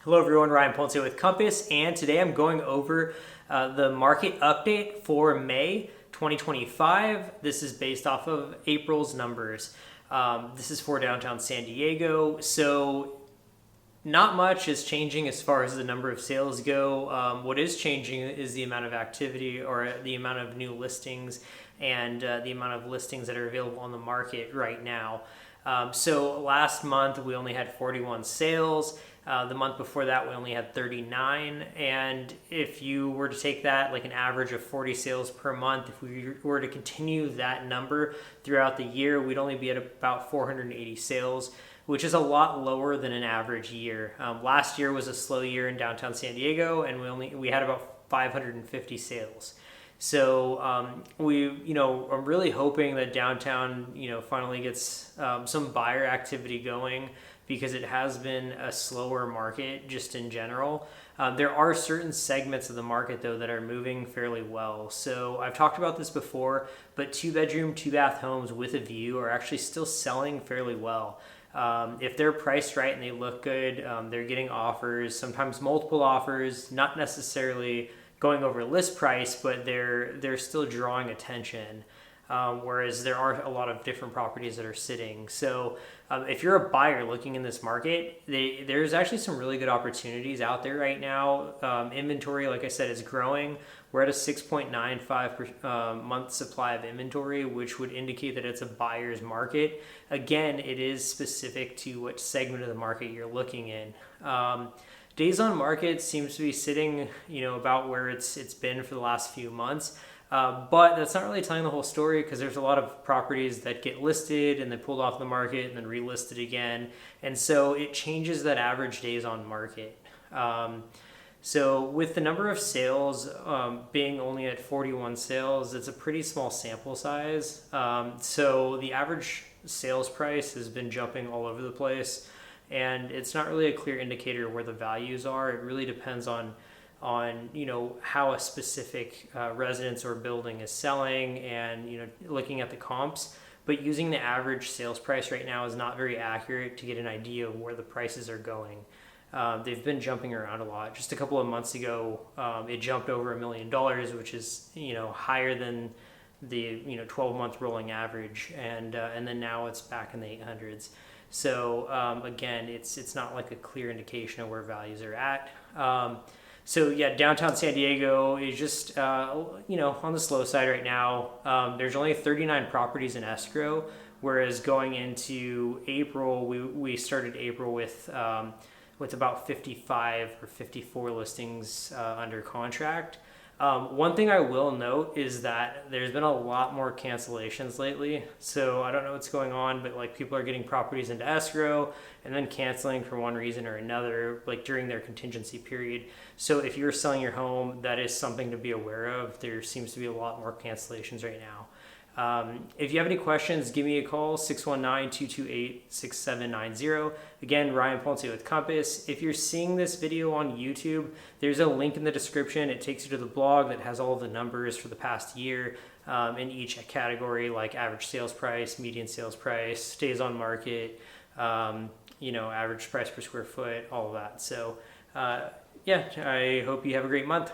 Hello everyone, Ryan Ponce with Compass, and today I'm going over the market update for May 2025. This is based off of April's numbers. This is for downtown San Diego, so not much is changing as far as the number of sales go. What is changing is the amount of activity or the amount of new listings and the amount of listings that are available on the market right now. So last month we only had 41 sales. The month before that we only had 39, and if you were to take that like an average of 40 sales per month, if we were to continue that number throughout the year, we'd only be at about 480 sales, which is a lot lower than an average year. Last year was a slow year in downtown San Diego, and we had about 550 sales. So I'm really hoping that downtown, finally gets some buyer activity going, because it has been a slower market just in general. There are certain segments of the market though that are moving fairly well. So I've talked about this before, but 2-bedroom, 2-bath homes with a view are actually still selling fairly well. If they're priced right and they look good, they're getting offers, sometimes multiple offers, not necessarily going over list price, but they're still drawing attention. Whereas there are a lot of different properties that are sitting. So if you're a buyer looking in this market, there's actually some really good opportunities out there right now. Inventory, like I said, is growing. We're at a 6.95 month supply of inventory, which would indicate that it's a buyer's market. Again, it is specific to what segment of the market you're looking in. Days on market seems to be sitting, about where it's been for the last few months. But that's not really telling the whole story, because there's a lot of properties that get listed and then pulled off the market and then relisted again. And so it changes that average days on market. So with the number of sales being only at 41 sales, it's a pretty small sample size. So the average sales price has been jumping all over the place, and it's not really a clear indicator of where the values are. It really depends on how a specific residence or building is selling, and looking at the comps. But using the average sales price right now is not very accurate to get an idea of where the prices are going. They've been jumping around a lot. Just a couple of months ago, it jumped over $1 million, which is higher than the 12-month rolling average, and then now it's back in the 800s. So again, it's not like a clear indication of where values are at. So yeah, downtown San Diego is just on the slow side right now. There's only 39 properties in escrow, whereas going into April, we started April with about 55 or 54 listings under contract. One thing I will note is that there's been a lot more cancellations lately. So I don't know what's going on, but people are getting properties into escrow and then canceling for one reason or another, during their contingency period. So if you're selling your home, that is something to be aware of. There seems to be a lot more cancellations right now. If you have any questions, give me a call, 619-228-6790. Again, Ryan Ponce with Compass. If you're seeing this video on YouTube, there's a link in the description. It takes you to the blog that has all of the numbers for the past year in each category, like average sales price, median sales price, days on market, average price per square foot, all of that. So yeah, I hope you have a great month.